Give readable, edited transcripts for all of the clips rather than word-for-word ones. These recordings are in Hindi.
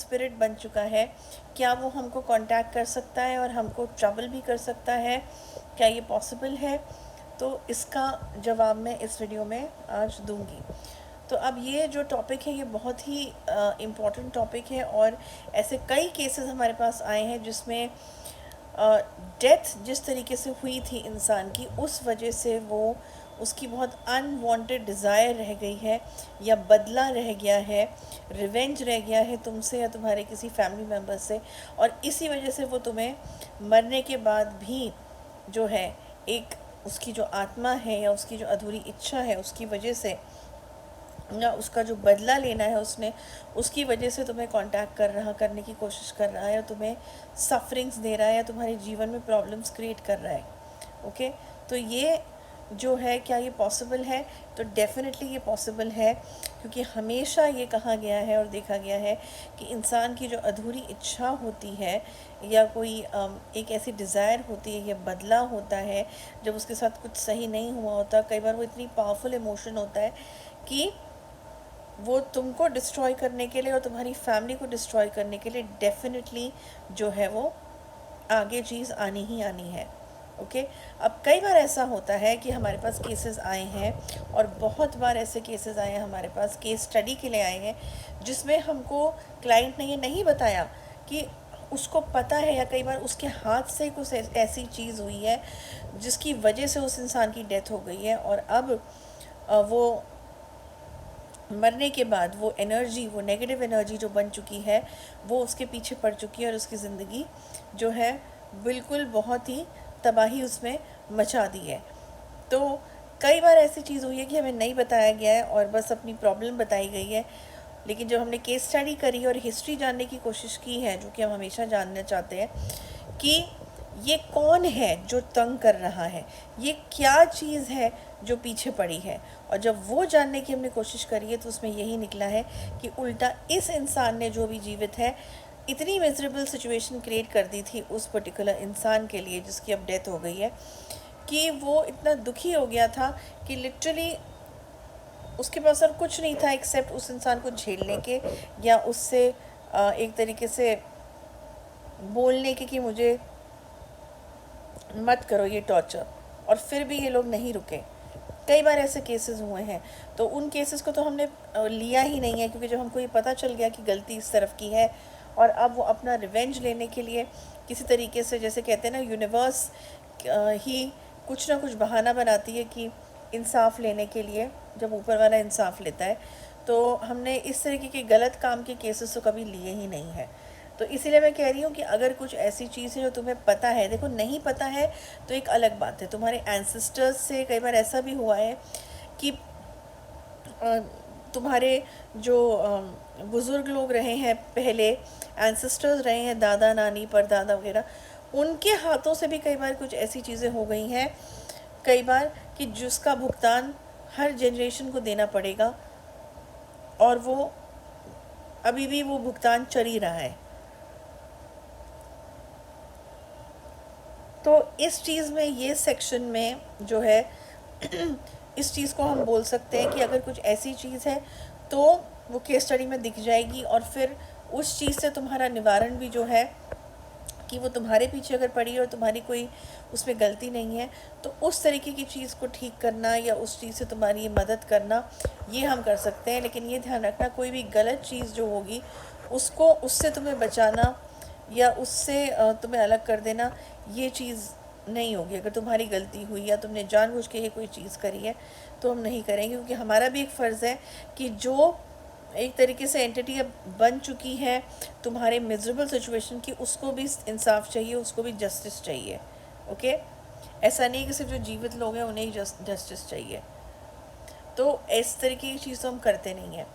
स्पिरिट बन चुका है, क्या वो हमको कांटेक्ट कर सकता है और हमको ट्रबल भी कर सकता है? क्या ये पॉसिबल है? तो इसका जवाब मैं इस वीडियो में आज दूंगी। तो अब ये जो टॉपिक है ये बहुत ही इम्पॉर्टेंट टॉपिक है, और ऐसे कई केसेस हमारे पास आए हैं जिसमें डेथ जिस तरीके से हुई थी इंसान की, उस वजह से वो उसकी बहुत अनवांटेड डिज़ायर रह गई है, या बदला रह गया है, रिवेंज रह गया है तुमसे या तुम्हारे किसी फैमिली मेम्बर से, और इसी वजह से वो तुम्हें मरने के बाद भी जो है एक उसकी जो आत्मा है या उसकी जो अधूरी इच्छा है उसकी वजह से, या उसका जो बदला लेना है उसने, उसकी वजह से तुम्हें कांटेक्ट करने की कोशिश कर रहा है, या तुम्हें सफरिंग्स दे रहा है, या तुम्हारे जीवन में प्रॉब्लम्स क्रिएट कर रहा है। ओके, तो ये जो है, क्या ये पॉसिबल है? तो डेफिनेटली ये पॉसिबल है, क्योंकि हमेशा ये कहा गया है और देखा गया है कि इंसान की जो अधूरी इच्छा होती है, या कोई एक ऐसी डिज़ायर होती है, या बदला होता है जब उसके साथ कुछ सही नहीं हुआ होता, कई बार वो इतनी पावरफुल इमोशन होता है कि वो तुमको डिस्ट्रॉय करने के लिए और तुम्हारी फैमिली को डिस्ट्रॉय करने के लिए डेफिनेटली जो है वो आगे चीज़ आनी ही आनी है। ओके, अब कई बार ऐसा होता है कि हमारे पास केसेस आए हैं, और बहुत बार ऐसे केसेस आए हैं हमारे पास, केस स्टडी के लिए आए हैं, जिसमें हमको क्लाइंट ने ये नहीं बताया कि उसको पता है, या कई बार उसके हाथ से कुछ ऐसी चीज़ हुई है जिसकी वजह से उस इंसान की डेथ हो गई है, और अब वो मरने के बाद वो एनर्जी, वो नेगेटिव एनर्जी जो बन चुकी है, वो उसके पीछे पड़ चुकी है, और उसकी ज़िंदगी जो है बिल्कुल बहुत ही तबाही उसमें मचा दी है। तो कई बार ऐसी चीज़ हुई है कि हमें नहीं बताया गया है और बस अपनी प्रॉब्लम बताई गई है, लेकिन जब हमने केस स्टडी करी और हिस्ट्री जानने की कोशिश की है, जो कि हम हमेशा जानना चाहते हैं कि ये कौन है जो तंग कर रहा है, ये क्या चीज़ है जो पीछे पड़ी है, और जब वो जानने की हमने कोशिश करी है तो उसमें यही निकला है कि उल्टा इस इंसान ने, जो भी जीवित है, इतनी मिजरेबल सिचुएशन क्रिएट कर दी थी उस पर्टिकुलर इंसान के लिए जिसकी अब डेथ हो गई है, कि वो इतना दुखी हो गया था कि लिटरली उसके पास और कुछ नहीं था एक्सेप्ट उस इंसान को झेलने के, या उससे एक तरीके से बोलने के कि मुझे मत करो ये टॉर्चर, और फिर भी ये लोग नहीं रुके। कई बार ऐसे केसेस हुए हैं, तो उन केसेस को तो हमने लिया ही नहीं है, क्योंकि जब हमको ये पता चल गया कि गलती इस तरफ की है, और अब वो अपना रिवेंज लेने के लिए किसी तरीके से, जैसे कहते हैं ना, यूनिवर्स ही कुछ ना कुछ बहाना बनाती है कि इंसाफ लेने के लिए, जब ऊपर वाला इंसाफ लेता है, तो हमने इस तरीके के गलत काम के केसेस तो कभी लिए ही नहीं है। तो इसीलिए मैं कह रही हूँ कि अगर कुछ ऐसी चीज़ है जो तुम्हें पता है, देखो नहीं पता है तो एक अलग बात है, तुम्हारे एंसेस्टर्स से कई बार ऐसा भी हुआ है कि तुम्हारे जो बुज़ुर्ग लोग रहे हैं, पहले एंसेस्टर्स रहे हैं, दादा नानी परदादा वगैरह, उनके हाथों से भी कई बार कुछ ऐसी चीज़ें हो गई हैं कई बार कि जिसका भुगतान हर जनरेशन को देना पड़ेगा, और वो अभी भी वो भुगतान चल ही रहा है। तो इस चीज़ में, ये सेक्शन में जो है इस चीज़ को हम बोल सकते हैं कि अगर कुछ ऐसी चीज़ है तो वो केस स्टडी में दिख जाएगी, और फिर उस चीज़ से तुम्हारा निवारण भी जो है, कि वो तुम्हारे पीछे अगर पड़ी और तुम्हारी कोई उसमें गलती नहीं है, तो उस तरीके की चीज़ को ठीक करना या उस चीज़ से तुम्हारी मदद करना, ये हम कर सकते हैं। लेकिन ये ध्यान रखना, कोई भी गलत चीज़ जो होगी उसको, उससे तुम्हें बचाना या उससे तुम्हें अलग कर देना, ये चीज़ नहीं होगी। अगर तुम्हारी गलती हुई या तुमने जानबूझ के ये कोई चीज़ करी है तो हम नहीं करेंगे, क्योंकि हमारा भी एक फ़र्ज़ है कि जो एक तरीके से एंटिटी अब बन चुकी है तुम्हारे मिजरेबल सिचुएशन की, उसको भी इंसाफ चाहिए, उसको भी जस्टिस चाहिए। ओके, ऐसा नहीं कि सिर्फ जो जीवित लोग हैं उन्हें ही जस्टिस चाहिए। तो इस तरीके की चीज़ तो हम करते नहीं हैं।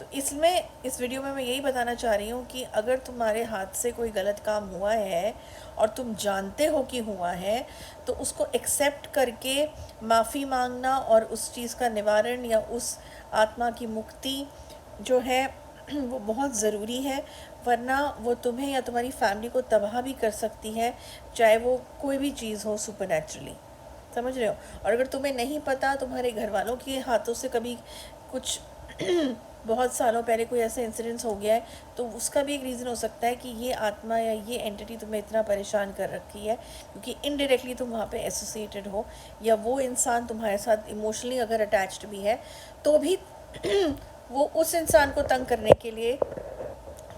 तो इसमें, इस वीडियो में मैं यही बताना चाह रही हूँ कि अगर तुम्हारे हाथ से कोई गलत काम हुआ है और तुम जानते हो कि हुआ है, तो उसको एक्सेप्ट करके माफ़ी मांगना और उस चीज़ का निवारण या उस आत्मा की मुक्ति जो है वो बहुत ज़रूरी है, वरना वो तुम्हें या तुम्हारी फैमिली को तबाह भी कर सकती है, चाहे वो कोई भी चीज़ हो सुपरनैचुरली। समझ रहे हो? और अगर तुम्हें नहीं पता, तुम्हारे घर वालों के हाथों से कभी कुछ बहुत सालों पहले कोई ऐसा इंसिडेंस हो गया है, तो उसका भी एक रीज़न हो सकता है कि ये आत्मा या ये एंटिटी तुम्हें इतना परेशान कर रखी है क्योंकि इनडायरेक्टली तुम वहाँ पे एसोसिएटेड हो, या वो इंसान तुम्हारे साथ इमोशनली अगर अटैच्ड भी है तो भी वो उस इंसान को तंग करने के लिए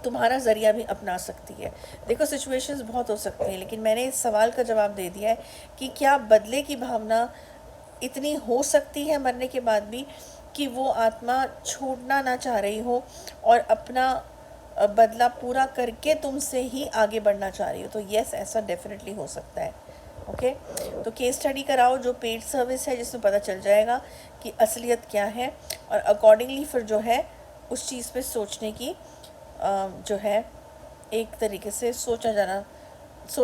तुम्हारा ज़रिया भी अपना सकती है। देखो सिचुएशंस बहुत हो सकती हैं, लेकिन मैंने इस सवाल का जवाब दे दिया है कि क्या बदले की भावना इतनी हो सकती है मरने के बाद भी कि वो आत्मा छोड़ना ना चाह रही हो और अपना बदला पूरा करके तुमसे ही आगे बढ़ना चाह रही हो। तो यस, ऐसा डेफिनेटली हो सकता है। ओके, तो केस स्टडी कराओ जो पेड सर्विस है, जिसमें पता चल जाएगा कि असलियत क्या है, और अकॉर्डिंगली फिर जो है उस चीज़ पे सोचने की जो है एक तरीके से सोचा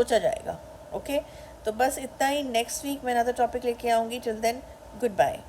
जाएगा। ओके, तो बस इतना ही। नेक्स्ट वीक मैं अनदर टॉपिक लेके आऊँगी। Till then, good bye.